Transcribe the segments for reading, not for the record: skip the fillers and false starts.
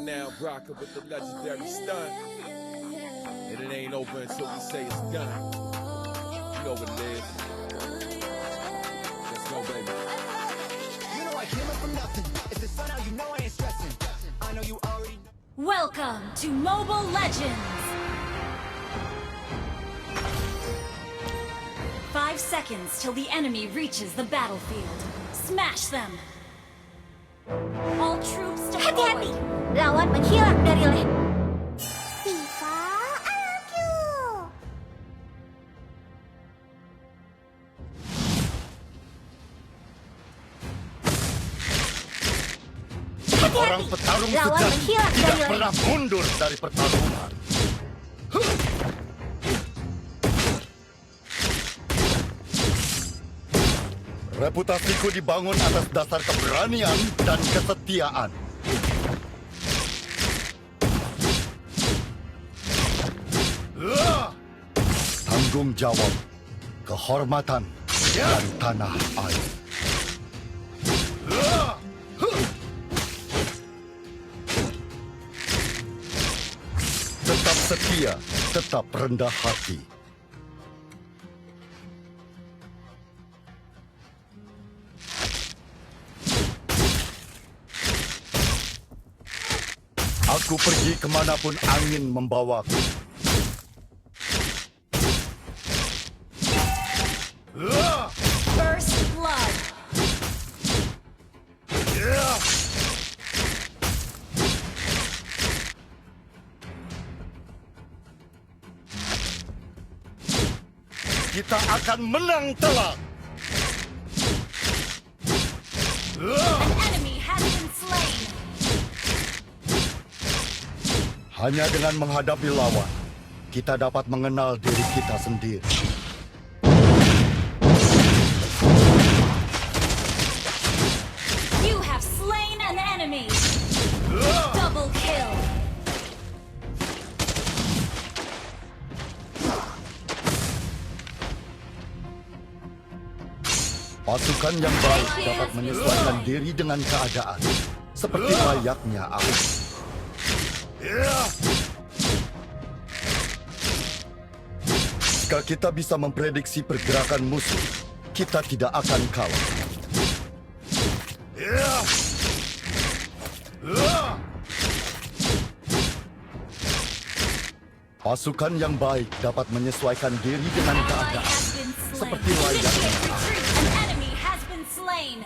now rocking with the legendary stunt. And it ain't over until we say it's done. You know what it is. Let's go, baby. You know I came up from nothing. It's the sun out, you know I ain't stressing. I know you already know. Welcome to Mobile Legends! 5 seconds till the enemy reaches the battlefield. Smash them! All troops Hati-hati, deployed! lawan menghilang dari lane. Tifa IQ. Orang Hati-hati, petarung lawan sejati menghilang tidak dari lane. pernah mundur dari pertarungan. Reputasiku dibangun atas dasar keberanian dan kesetiaan. Tanggung jawab, kehormatan, dan tanah air. Tetap setia, tetap rendah hati. Aku pergi kemanapun angin membawaku. First blood! Kita akan menang telak. An enemy has been slain! Hanya dengan menghadapi lawan, kita dapat mengenal diri kita sendiri. You have slain an enemy! Double kill! Pasukan yang baik dapat menyesuaikan diri dengan keadaan, seperti layaknya aku. Jika kita bisa memprediksi pergerakan musuh, kita tidak akan kalah. Pasukan yang baik dapat menyesuaikan diri dengan Ally keadaan, has been slain. seperti layaknya Initiate aku. retreat! An enemy has been slain!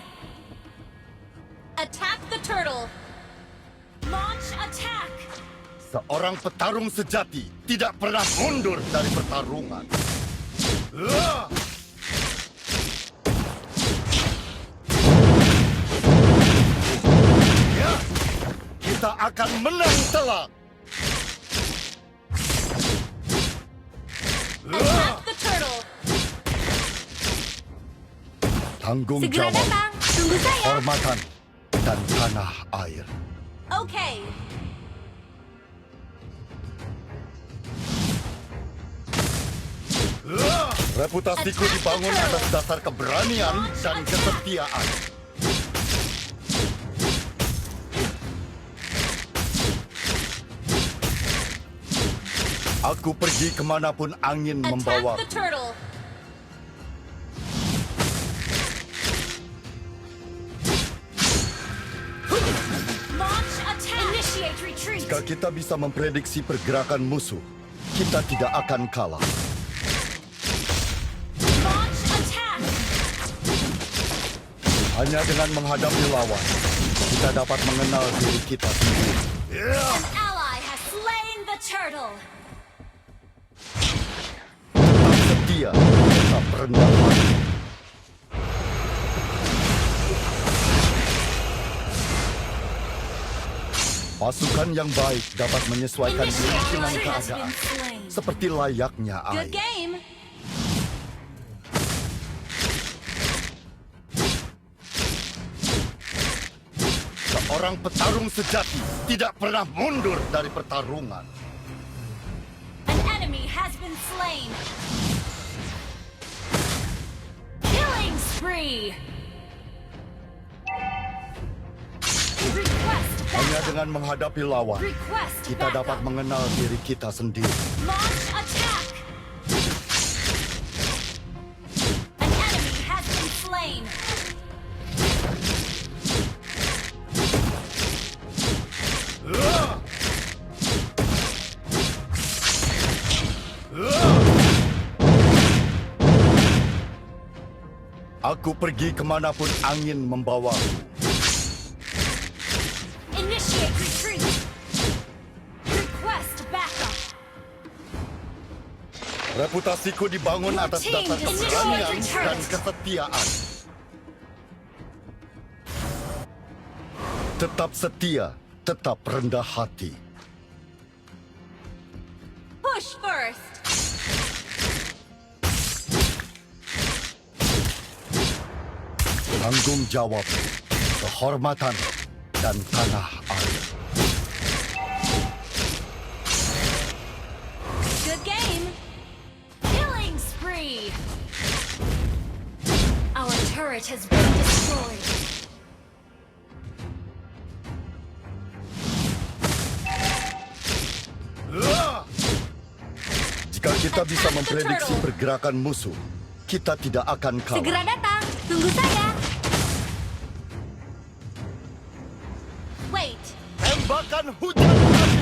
Attack the turtle! Launch attack! Seorang petarung sejati tidak pernah mundur dari pertarungan. Kita akan menang telak. Attack the turtle! Tanggung Segera jawab, datang, tunggu saya. kehormatan, dan tanah air. Okay, Reputasiku dibangun atas dasar keberanian dan kesetiaan. Aku pergi kemanapun angin attack membawa. the turtle! Launch attack! Initiate retreat! Jika kita bisa memprediksi pergerakan musuh, kita tidak akan kalah. Launch attack! Hanya dengan menghadapi lawan, kita dapat mengenal diri kita sendiri. An ally has slain the turtle! Tetap setia, tetap rendah hati. Pasukan yang baik dapat menyesuaikan diri Initiate dengan retreat has keadaan, been slain! seperti layaknya Good air. game! Seorang petarung sejati tidak pernah mundur dari pertarungan. An enemy has been slain! Killing spree! Request Hanya backup. dengan menghadapi lawan, Request kita dapat backup. mengenal diri kita sendiri. Launch attack. An enemy has been slain. Aku pergi kemanapun angin membawaku. Initiate retreat. Request backup. Reputasiku dibangun Your atas team dasar destroyed keberanian the turret. dan kesetiaan. Tetap setia, tetap rendah hati. Push first. Tanggung jawab, kehormatan, dan tanah air. Good game. Killing spree. Our turret has been destroyed. Jika kita bisa memprediksi pergerakan musuh, kita tidak akan kalah. Segera datang. Tunggu saya. Wait. Tembakan hujan api!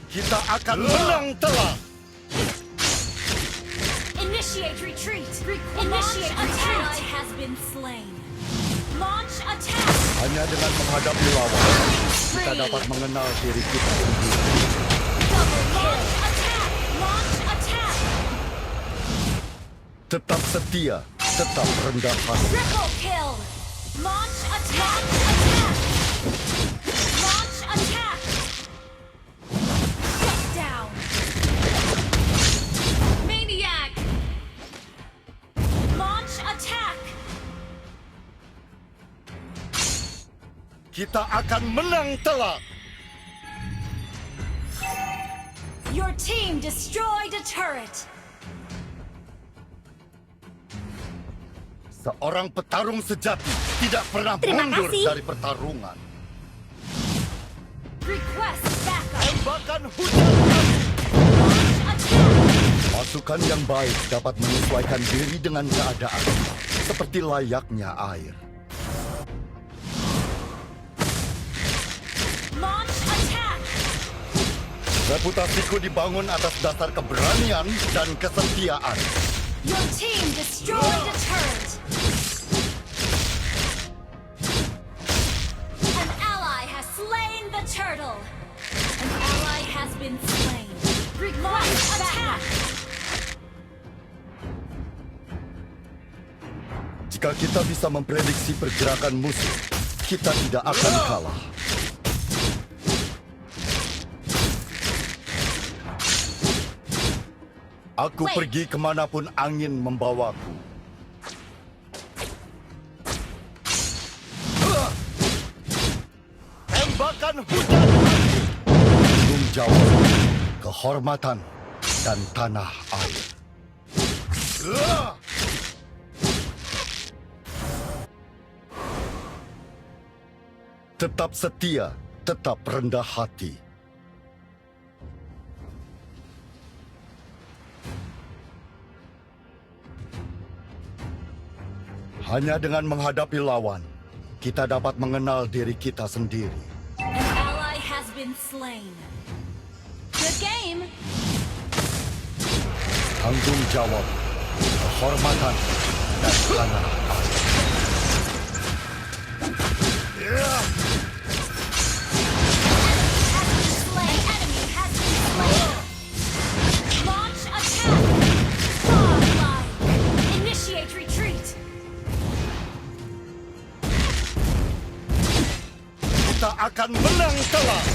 Kita akan menang telak! Initiate retreat. Initiate attack has been slain. Launch attack. Hanya dengan menghadapi lawan, kita dapat mengenal diri kita sendiri. Double launch attack. Launch attack. Tetap setia, tetap rendah hati. Triple kill. Launch attack. Attack. Launch attack. Shut down. Maniac. Launch attack. Kita akan menang telak! Your team destroyed a turret. Seorang petarung sejati tidak pernah Terima mundur kasih. dari pertarungan. Request backup. Tembakan hujan api! Launch attack. Pasukan yang baik dapat menyesuaikan diri dengan keadaan, seperti layaknya air. Launch attack. Reputasiku dibangun atas dasar keberanian dan kesetiaan. Your team destroyed a turret. An ally has slain the turtle. An ally has been slain. Request attack. Jika kita bisa memprediksi pergerakan musuh, kita tidak akan kalah. Aku Wait. pergi kemanapun angin membawaku. Tembakan hujan api! Tanggung jawab, kehormatan, dan tanah air. Tetap setia, tetap rendah hati. Hanya dengan menghadapi lawan, kita dapat mengenal diri kita sendiri. An ally has been slain. Good game. Tanggung jawab, kehormatan, dan tanah air. Slain. Enemy has been slain. Launch attack. Godlike. Initiate retreat. Kita akan menang telak!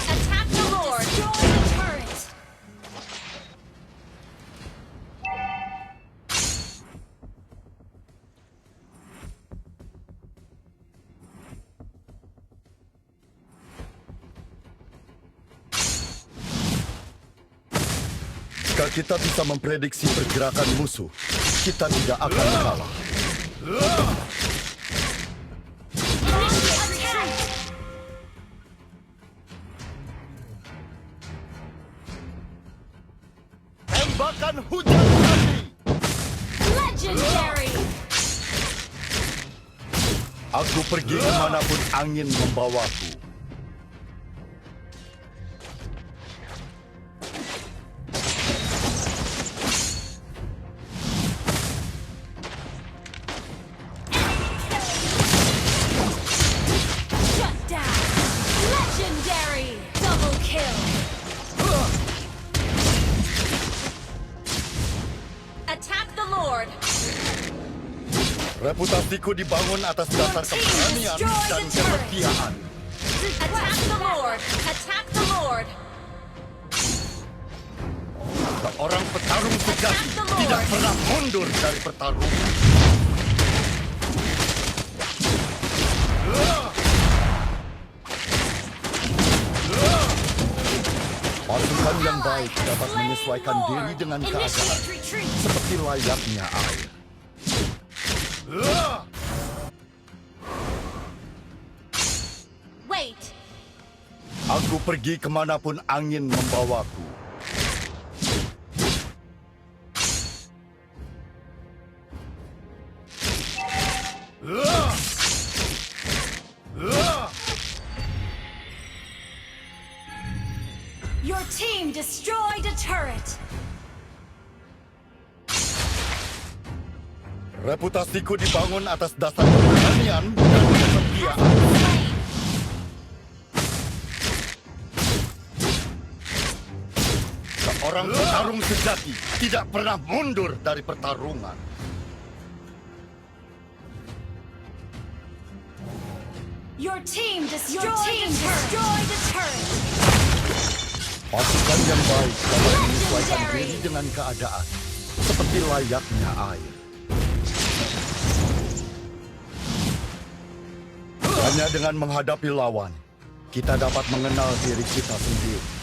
Attack the Lord. Destroy the turret. Jika kita bisa memprediksi pergerakan musuh, kita tidak akan kalah. Attack! Tembakan hujan api. Legendary! Aku pergi kemanapun angin membawaku. Shut down! Legendary! Double kill! Attack the Lord! Reputasiku dibangun atas dasar keberanian dan kesetiaan. Attack the Lord! Attack the Lord! Seorang petarung sejati tidak pernah mundur dari pertarungan. Pasukan yang baik dapat menyesuaikan diri dengan keadaan, Initiate retreat! seperti layaknya air. Wait! Aku pergi kemanapun angin membawaku. Your team destroyed a turret! Reputasiku dibangun atas dasar keberanian dan kesetiaan. Slain! Seorang petarung sejati tidak pernah mundur dari pertarungan. Your team destroyed a turret! Pasukan yang baik dapat menyesuaikan diri dengan keadaan, seperti layaknya air. Hanya dengan menghadapi lawan, kita dapat mengenal diri kita sendiri.